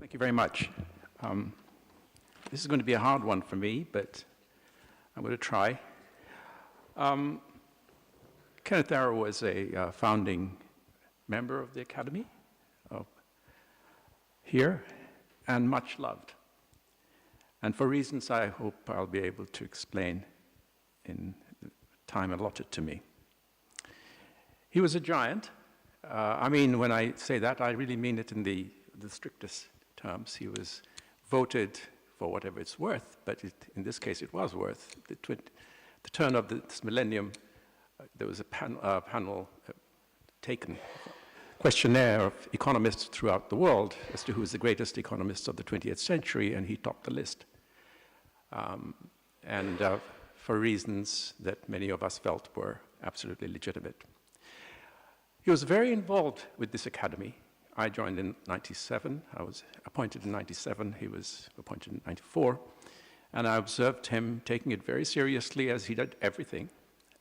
Thank you very much. This is going to be a hard one for me, but I'm going to try. Kenneth was a founding member of the Academy here, and much loved. And for reasons I hope I'll be able to explain in the time allotted to me. He was a giant. I mean, when I say that, I really mean it in the strictest terms. He was voted for whatever it's worth, but in this case it was worth. The turn of this millennium, there was a panel taken, questionnaire of economists throughout the world as to who is the greatest economist of the 20th century, and he topped the list. For reasons that many of us felt were absolutely legitimate. He was very involved with this academy. I joined in 97. I was appointed in 97. He was appointed in 94. And I observed him taking it very seriously, as he did everything.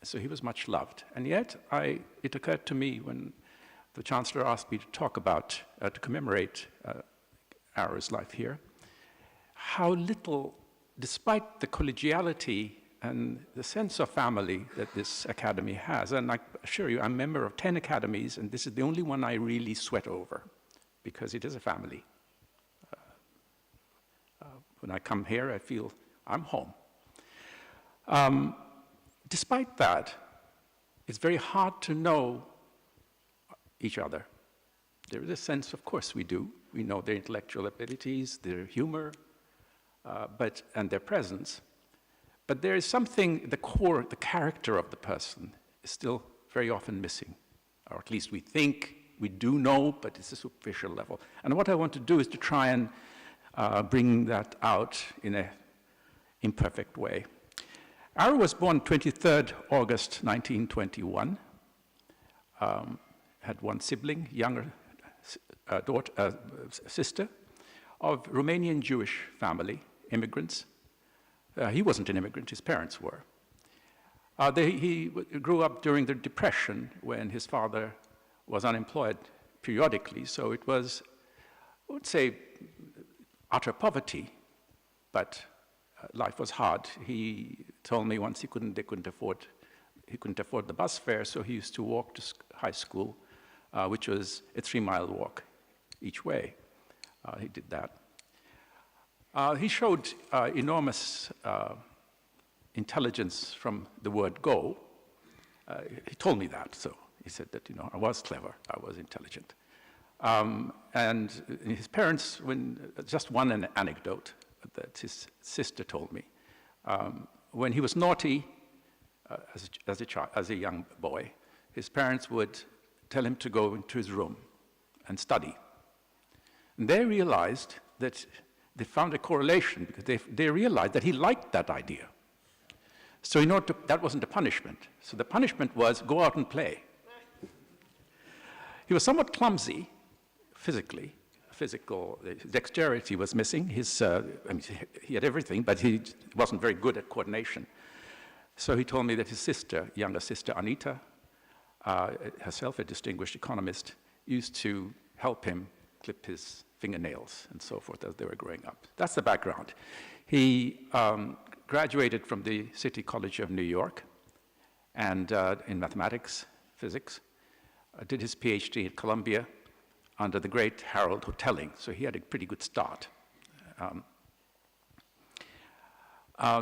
So he was much loved. And yet, it occurred to me when the Chancellor asked me to talk about, to commemorate Arrow's life here, how little, despite the collegiality and the sense of family that this academy has, and I assure you, I'm a member of 10 academies, and this is the only one I really sweat over, because it is a family. When I come here, I feel I'm home. Despite that, it's very hard to know each other. There is a sense, of course we do. We know their intellectual abilities, their humor, and their presence. But there is something, the core, the character of the person is still very often missing. Or at least we think we do know, but it's a superficial level. And what I want to do is to try and bring that out in an imperfect way. Arrow was born 23rd August 1921. Had one sibling, younger sister, of Romanian Jewish family, immigrants. He wasn't an immigrant, his parents were. He grew up during the Depression when his father was unemployed periodically, so it was, I would say, utter poverty, but life was hard. He told me once he couldn't afford the bus fare, so he used to walk to high school, which was a 3-mile walk each way. He did that. He showed enormous intelligence from the word go. He told me that, so he said that, I was clever, I was intelligent. And his parents, just one anecdote that his sister told me. When he was naughty, as a young boy, his parents would tell him to go into his room and study. And they realized that they found a correlation because they realized that he liked that idea. So that wasn't a punishment. So the punishment was go out and play. He was somewhat clumsy physically. Physical dexterity was missing. He had everything, but he wasn't very good at coordination. So he told me that his younger sister Anita, herself a distinguished economist, used to help him clip his fingernails and so forth as they were growing up. That's the background. He graduated from the City College of New York and in mathematics, physics, did his PhD at Columbia under the great Harold Hotelling, so he had a pretty good start.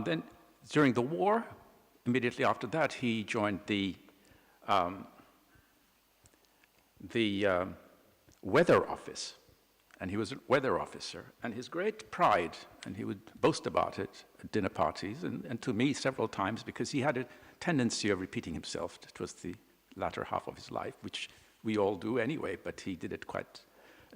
Then during the war, immediately after that, he joined the weather office. And he was a weather officer, and his great pride, and he would boast about it at dinner parties, and to me several times, because he had a tendency of repeating himself towards the latter half of his life, which we all do anyway, but he did it quite,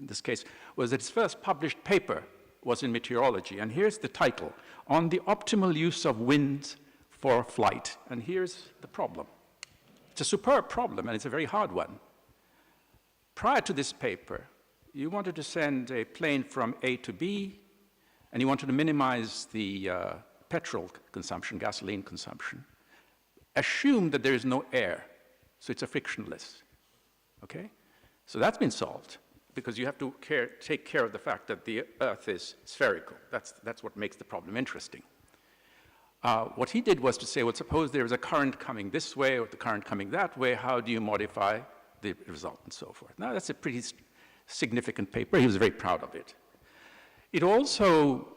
in this case, was that his first published paper was in meteorology, and here's the title, On the Optimal Use of Winds for Flight. And here's the problem. It's a superb problem, and it's a very hard one. Prior to this paper, you wanted to send a plane from A to B, and you wanted to minimize the petrol consumption, gasoline consumption. Assume that there is no air, so it's a frictionless, okay? So that's been solved. because you have to take care of the fact that the Earth is spherical. That's what makes the problem interesting. What he did was to say, well, suppose there is a current coming this way or the current coming that way, how do you modify the result and so forth? Now, that's a pretty significant paper. He was very proud of it. It also,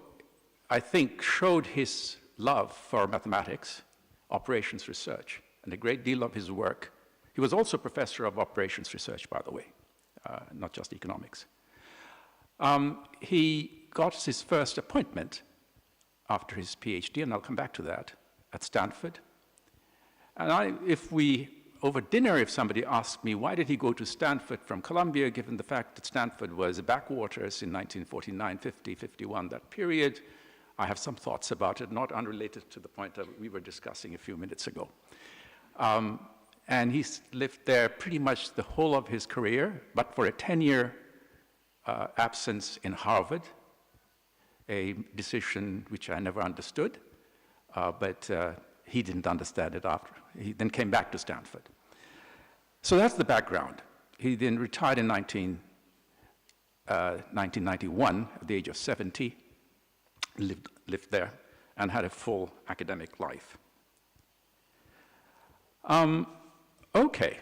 I think, showed his love for mathematics, operations research, and a great deal of his work. He was also professor of operations research, by the way, not just economics. He got his first appointment after his PhD, and I'll come back to that, at Stanford. And over dinner, if somebody asked me, why did he go to Stanford from Columbia, given the fact that Stanford was backwaters in 1949, 50, 51, that period, I have some thoughts about it, not unrelated to the point that we were discussing a few minutes ago. And he's lived there pretty much the whole of his career, but for a 10-year absence in Harvard, a decision which I never understood, but he didn't understand it after. He then came back to Stanford. So that's the background. He then retired in 1991 at the age of 70, lived there, and had a full academic life. Okay,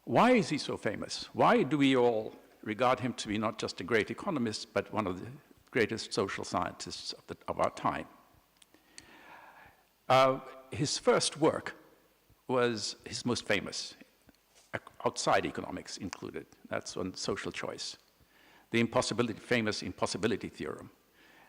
why is he so famous? Why do we all regard him to be not just a great economist, but one of the greatest social scientists of our time? His first work was his most famous, outside economics included. That's on social choice, the famous impossibility theorem.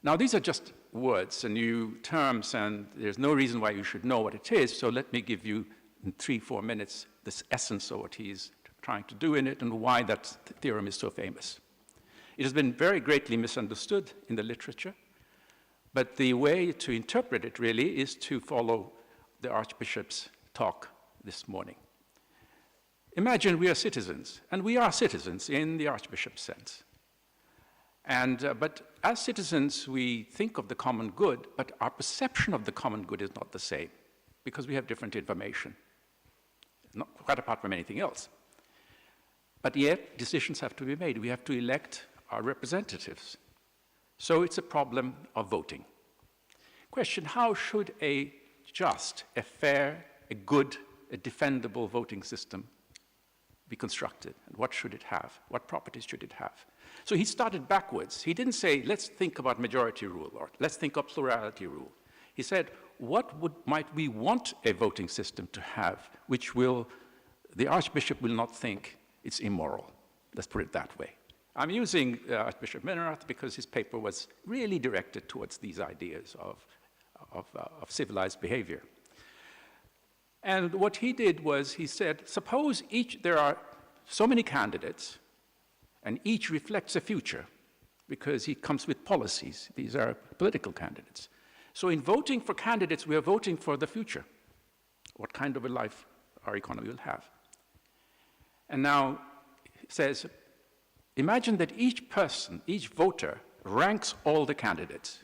Now, these are just words and new terms, and there's no reason why you should know what it is, so let me give you in 3-4 minutes this essence of what he's trying to do in it and why that theorem is so famous. It has been very greatly misunderstood in the literature, but the way to interpret it really is to follow the Archbishop's talk this morning. Imagine we are citizens, and we are citizens in the Archbishop's sense. But as citizens, we think of the common good, but our perception of the common good is not the same because we have different information, not quite apart from anything else. But yet, decisions have to be made. We have to elect our representatives. So it's a problem of voting. Question, how should a just, a fair, a good, a defendable voting system be constructed? And what should it have? What properties should it have? So he started backwards. He didn't say, let's think about majority rule, or let's think of plurality rule. He said, might we want a voting system to have, which the Archbishop will not think it's immoral. Let's put it that way. I'm using Archbishop Minerath because his paper was really directed towards these ideas of civilized behavior. And what he did was he said, suppose there are so many candidates, and each reflects a future, because he comes with policies. These are political candidates. So in voting for candidates, we are voting for the future, what kind of a life our economy will have. And now it says, imagine that each person, each voter, ranks all the candidates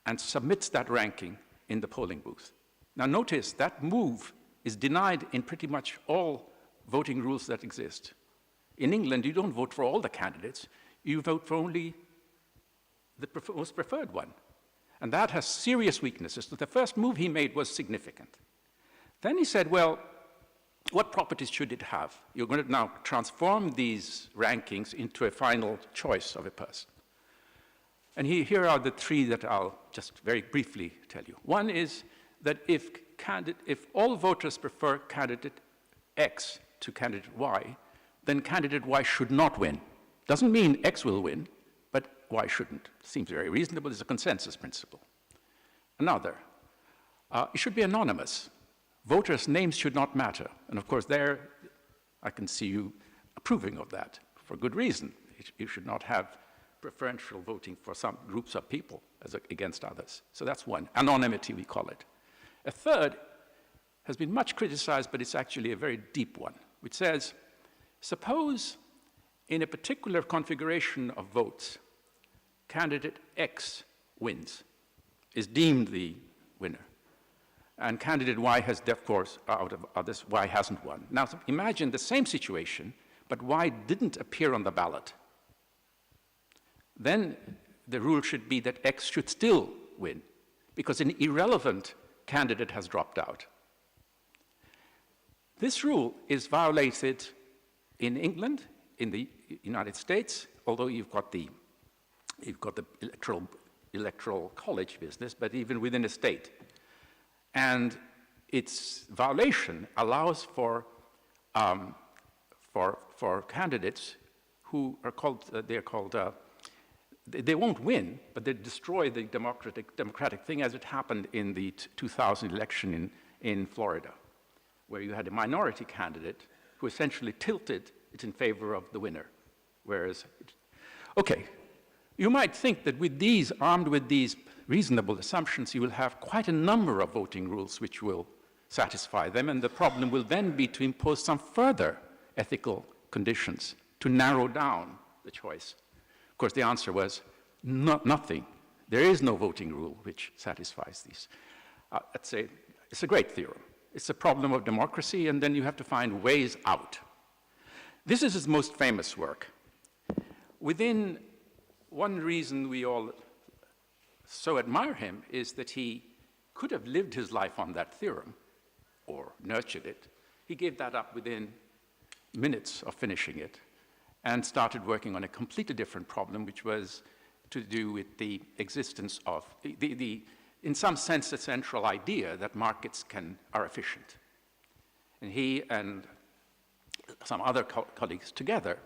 and submits that ranking in the polling booth. Now notice that move is denied in pretty much all voting rules that exist. In England, you don't vote for all the candidates, you vote for only the most preferred one. And that has serious weaknesses. So the first move he made was significant. Then he said, well, what properties should it have? You're going to now transform these rankings into a final choice of a person. And here are the three that I'll just very briefly tell you. One is that if all voters prefer candidate X to candidate Y, then candidate Y should not win. Doesn't mean X will win, but Y shouldn't. Seems very reasonable. It's a consensus principle. Another, it should be anonymous. Voters' names should not matter. And of course, there I can see you approving of that for good reason. You should not have preferential voting for some groups of people against others. So that's one. Anonymity, we call it. A third has been much criticized, but it's actually a very deep one, which says, suppose in a particular configuration of votes, candidate X wins, is deemed the winner. And candidate Y has, of course, out of others, Y hasn't won. Now, imagine the same situation, but Y didn't appear on the ballot, then the rule should be that X should still win, because an irrelevant candidate has dropped out. This rule is violated in England, in the United States, although you've got the electoral college business, but even within a state. And its violation allows for candidates who are called, they won't win, but they destroy the democratic thing, as it happened in the 2000 election in Florida, where you had a minority candidate who essentially tilted it in favor of the winner. Whereas, okay, you might think that with these, armed with these reasonable assumptions, you will have quite a number of voting rules which will satisfy them, and the problem will then be to impose some further ethical conditions to narrow down the choice. Of course, the answer was nothing. There is no voting rule which satisfies these. It's a great theorem. It's a problem of democracy, and then you have to find ways out. This is his most famous work. Within one reason we all so admire him is that he could have lived his life on that theorem or nurtured it. He gave that up within minutes of finishing it and started working on a completely different problem, which was to do with the existence of in some sense, the central idea that markets are efficient. And he and some other colleagues together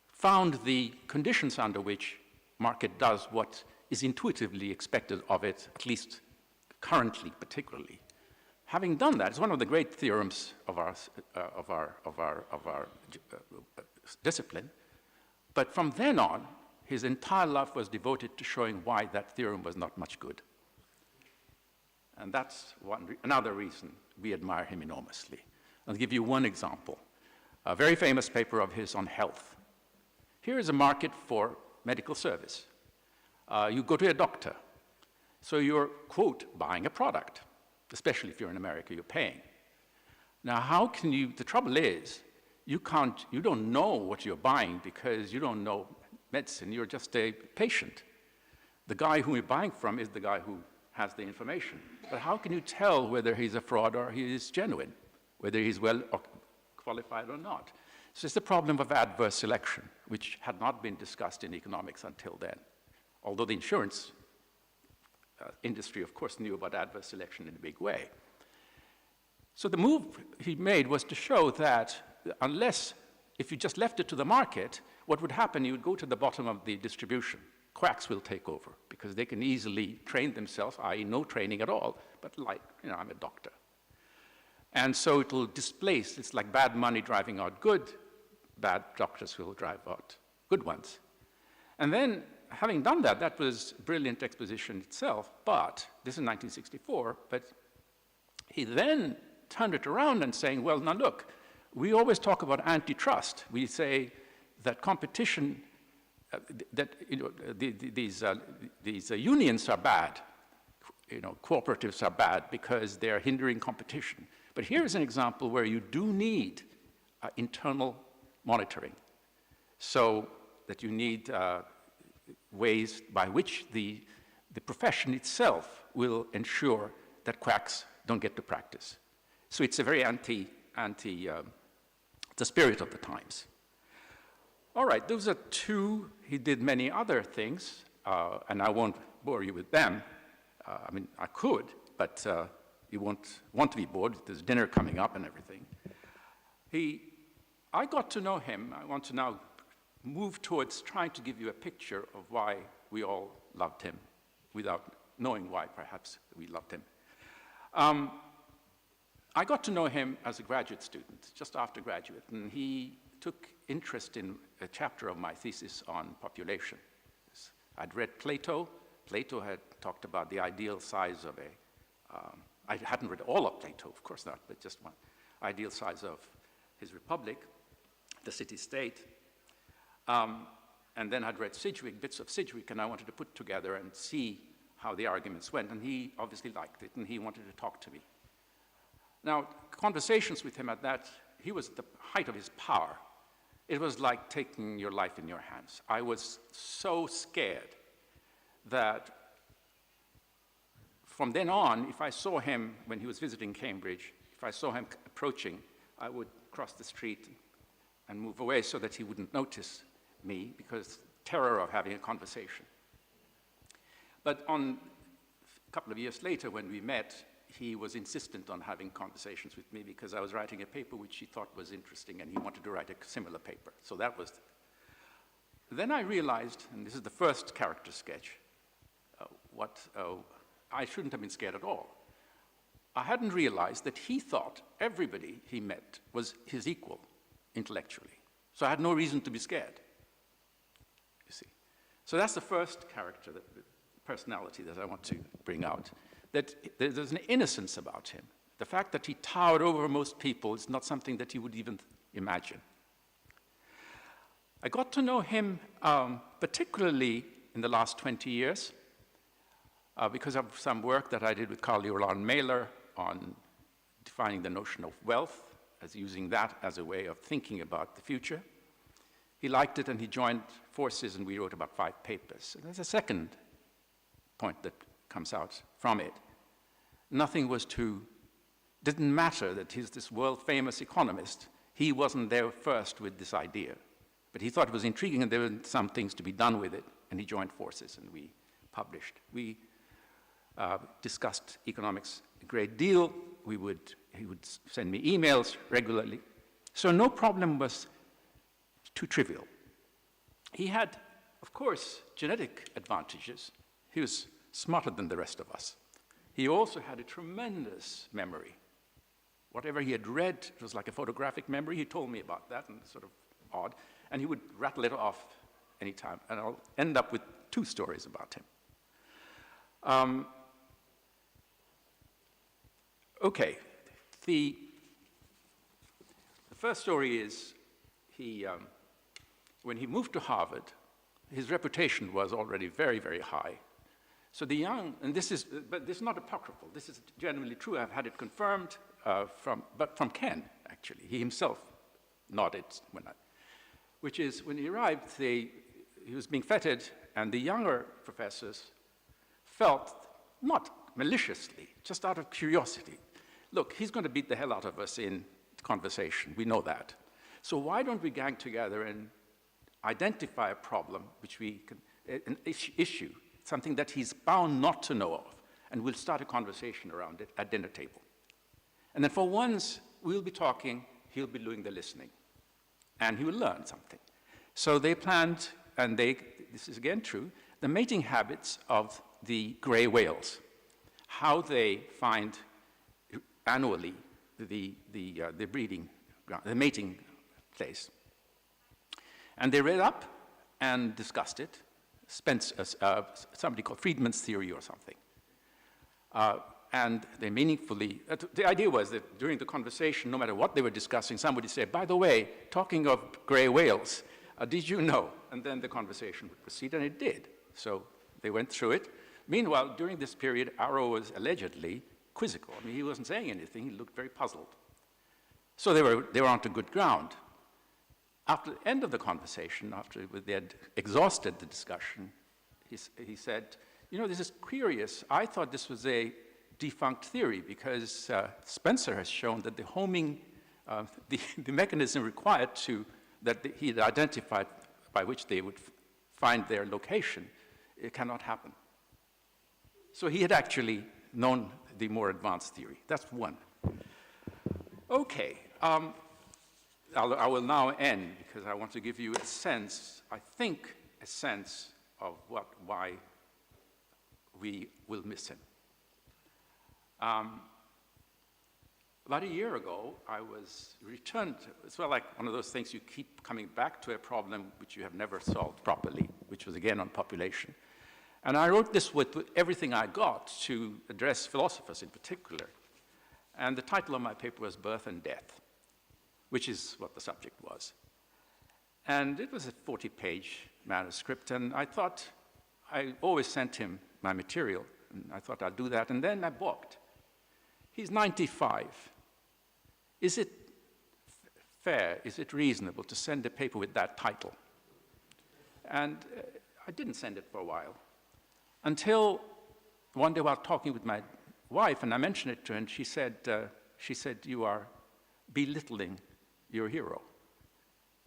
found the conditions under which market does what is intuitively expected of it, at least currently, particularly. Having done that, it's one of the great theorems of our discipline. But from then on, his entire life was devoted to showing why that theorem was not much good. And that's another reason we admire him enormously. I'll give you one example. A very famous paper of his on health. Here is a market for medical service. You go to a doctor. So you're, quote, buying a product, especially if you're in America, you're paying. Now, how can you, the trouble is, you don't know what you're buying because you don't know medicine, you're just a patient. The guy who you're buying from is the guy who has the information. But how can you tell whether he's a fraud or he is genuine, whether he's well qualified or not? So it's the problem of adverse selection, which had not been discussed in economics until then. Although the insurance industry, of course, knew about adverse selection in a big way. So the move he made was to show that if you just left it to the market, what would happen, you would go to the bottom of the distribution. Quacks will take over because they can easily train themselves, i.e. no training at all, but I'm a doctor. And so it will displace, it's like bad money driving out good, bad doctors will drive out good ones. And then, having done that, that was brilliant exposition itself, but this is 1964, but he then turned it around and saying, well, now look, we always talk about antitrust. We say that competition, these unions are bad, cooperatives are bad because they're hindering competition. But here's an example where you do need internal monitoring, so that you need ways by which the profession itself will ensure that quacks don't get to practice. So it's a very the spirit of the times. All right, those are two. He did many other things, and I won't bore you with them. I could, but you won't want to be bored. There's dinner coming up and everything. I got to know him. I want to now move towards trying to give you a picture of why we all loved him, without knowing why, perhaps, we loved him. I got to know him as a graduate student, just after graduate, and he took interest in a chapter of my thesis on population. I'd read Plato. Plato had talked about the ideal size of I hadn't read all of Plato, of course not, but just one ideal size of his republic, the city-state. And then I'd read Sidgwick, bits of Sidgwick, and I wanted to put together and see how the arguments went, and he obviously liked it, and he wanted to talk to me. Now, conversations with him he was at the height of his power, It was like taking your life in your hands. I was so scared that from then on, if I saw him when he was visiting Cambridge, if I saw him approaching, I would cross the street and move away so that he wouldn't notice me, because terror of having a conversation. But a couple of years later, when we met, he was insistent on having conversations with me because I was writing a paper which he thought was interesting, and he wanted to write a similar paper. So that was. Then I realized, and this is the first character sketch, I shouldn't have been scared at all. I hadn't realized that he thought everybody he met was his equal intellectually. So I had no reason to be scared, you see. So that's the first character, the personality that I want to bring out, that there's an innocence about him. The fact that he towered over most people is not something that you would even imagine. I got to know him particularly in the last 20 years because of some work that I did with Carl Johan Mailer on defining the notion of wealth, as using that as a way of thinking about the future. He liked it and he joined forces, and we wrote about 5 papers. And there's a second point that comes out from it. Didn't matter that he's this world-famous economist. He wasn't there first with this idea. But he thought it was intriguing and there were some things to be done with it, and he joined forces and we published. We discussed economics a great deal. He would send me emails regularly. So no problem was too trivial. He had, of course, genetic advantages. He was smarter than the rest of us. He also had a tremendous memory. Whatever he had read, it was like a photographic memory. He told me about that, and sort of odd. And he would rattle it off anytime. And I'll end up with 2 stories about him. Okay, the first story is when he moved to Harvard, his reputation was already very, very high. So the young, but this is not apocryphal, this is genuinely true, I've had it confirmed from Ken, actually. He himself nodded which is when he arrived, he was being feted, and the younger professors felt, not maliciously, just out of curiosity, look, he's going to beat the hell out of us in conversation, we know that. So why don't we gang together and identify a problem which we can, an issue, something that he's bound not to know of, and we'll start a conversation around it at dinner table. And then for once, we'll be talking, he'll be doing the listening, and he will learn something. So they planned, and this is again true, the mating habits of the gray whales, how they find annually the breeding ground, the mating place. And they read up and discussed it. Somebody called Friedman's theory or something. And they meaningfully, the idea was that during the conversation, no matter what they were discussing, somebody said, by the way, talking of gray whales, did you know? And then the conversation would proceed, and it did. So they went through it. Meanwhile, during this period, Arrow was allegedly quizzical. I mean, he wasn't saying anything. He looked very puzzled. So they were onto good ground. After the end of the conversation, after they had exhausted the discussion, he said, you know, this is curious. I thought this was a defunct theory because Spencer has shown that the homing, the mechanism required that he had identified by which they would find their location, it cannot happen. So he had actually known the more advanced theory. That's one. Okay. I will now end because I want to give you a sense, I think, a sense of why we will miss him. About a year ago, I was returned. It's well like one of those things you keep coming back to a problem which you have never solved properly, which was again on population. And I wrote this with everything I got to address philosophers in particular. And the title of my paper was Birth and Death, which is what the subject was. And it was a 40-page manuscript, and I always sent him my material, and I thought I'd do that, and then I balked. He's 95. Is it fair, is it reasonable to send a paper with that title? And I didn't send it for a while, until one day while talking with my wife, and I mentioned it to her, and she said, you are belittling your hero.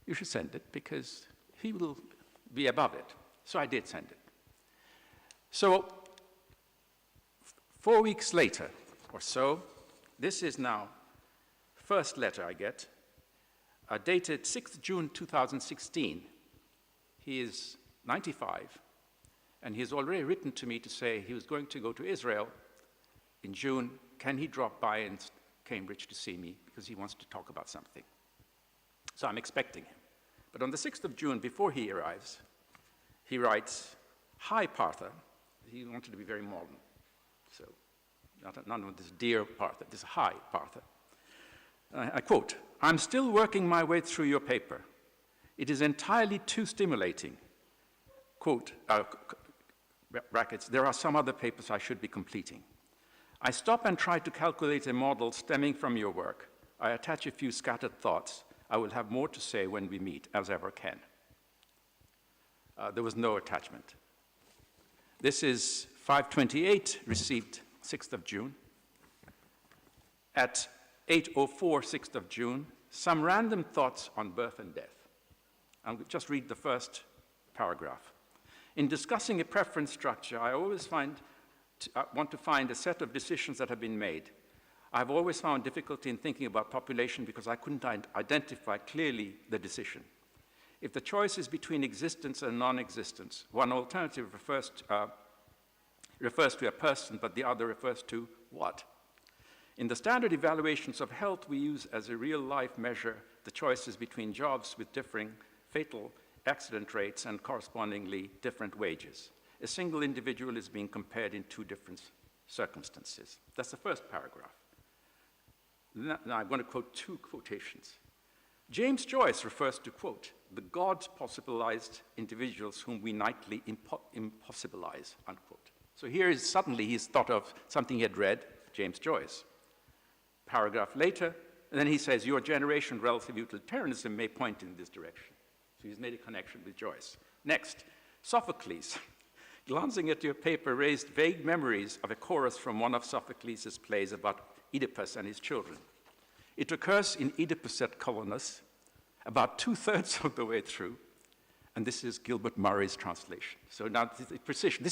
You should send it because he will be above it. So I did send it. So 4 weeks later or so, this is now first letter I get, dated 6th June 2016. He is 95, and he has already written to me to say he was going to go to Israel in June. Can he drop by in Cambridge to see me because he wants to talk about something? So I'm expecting him. But on the 6th of June, before he arrives, he writes, "Hi, Partha." He wanted to be very modern. So none of this dear Partha, this "Hi, Partha." I quote, "I'm still working my way through your paper. It is entirely too stimulating." Quote, brackets, "There are some other papers I should be completing. I stop and try to calculate a model stemming from your work. I attach a few scattered thoughts. I will have more to say when we meet, as ever can." There was no attachment. This is 528, received 6th of June. At 8:04, 6th of June, some random thoughts on birth and death. I'll just read the first paragraph. "In discussing a preference structure, I always want to find a set of decisions that have been made. I've always found difficulty in thinking about population because I couldn't identify clearly the decision. If the choice is between existence and non-existence, one alternative refers to a person, but the other refers to what? In the standard evaluations of health, we use as a real-life measure the choices between jobs with differing fatal accident rates and correspondingly different wages. A single individual is being compared in two different circumstances." That's the first paragraph. Now I'm going to quote two quotations. James Joyce refers to, quote, "the God-possibilized individuals whom we nightly impossibilize," unquote. So here is suddenly he's thought of something he had read, James Joyce. Paragraph later, and then he says, "Your generation, relative utilitarianism, may point in this direction." So he's made a connection with Joyce. Next, Sophocles. Glancing at your paper raised vague memories of a chorus from one of Sophocles' plays about Oedipus and his children. It occurs in Oedipus at Colonus, about 2/3 of the way through, and this is Gilbert Murray's translation. So now the precision,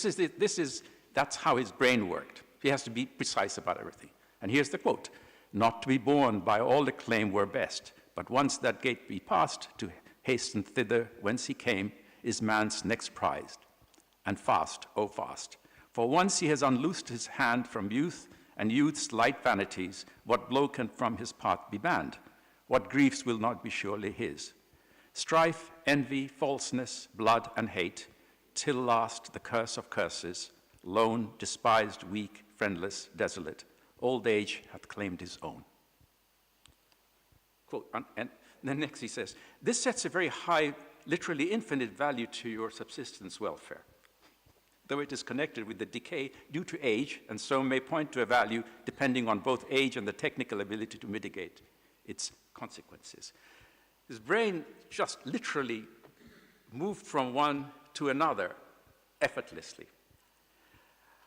that's how his brain worked. He has to be precise about everything. And here's the quote, "Not to be born by all acclaim were best, but once that gate be passed, to hasten thither whence he came is man's next prize. And fast, oh fast, for once he has unloosed his hand from youth and youth's light vanities, what blow can from his path be banned? What griefs will not be surely his? Strife, envy, falseness, blood, and hate, till last the curse of curses, lone, despised, weak, friendless, desolate, old age hath claimed his own." Quote, and then next he says, "This sets a very high, literally infinite value to your subsistence welfare, though it is connected with the decay due to age, and so may point to a value depending on both age and the technical ability to mitigate its consequences." His brain just literally moved from one to another effortlessly.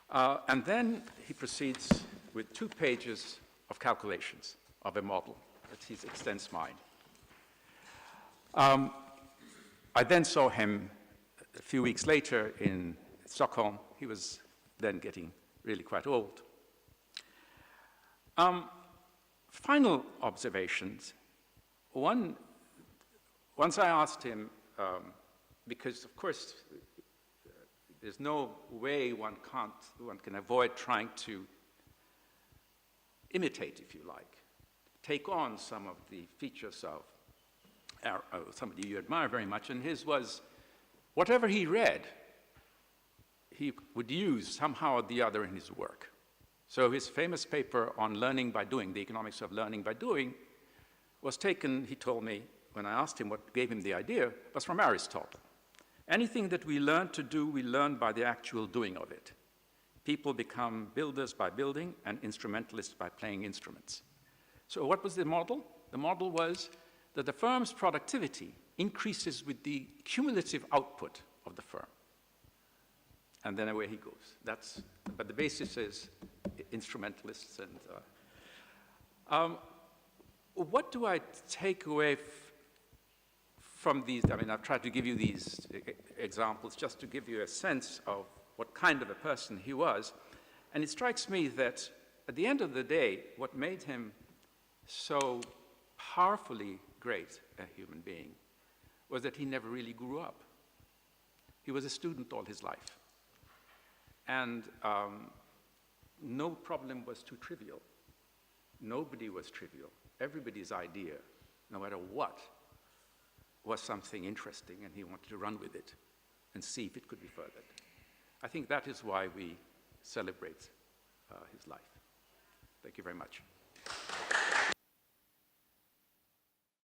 And then he proceeds with 2 pages of calculations of a model that he extends mine. I then saw him a few weeks later in Stockholm. He was then getting really quite old. Final observations. Once I asked him, because of course there's no way one can avoid trying to imitate, if you like, take on some of the features of somebody you admire very much, and his was whatever he read, he would use somehow or the other in his work. So his famous paper on learning by doing, the economics of learning by doing, was taken, he told me, when I asked him what gave him the idea, was from Aristotle. Anything that we learn to do, we learn by the actual doing of it. People become builders by building and instrumentalists by playing instruments. So what was the model? The model was that the firm's productivity increases with the cumulative output of the firm. And then away he goes. But the basis is instrumentalists. And what do I take away from these? I mean, I've tried to give you these examples just to give you a sense of what kind of a person he was. And it strikes me that at the end of the day, what made him so powerfully great a human being was that he never really grew up. He was a student all his life. And no problem was too trivial. Nobody was trivial. Everybody's idea, no matter what, was something interesting, and he wanted to run with it and see if it could be furthered. I think that is why we celebrate his life. Thank you very much.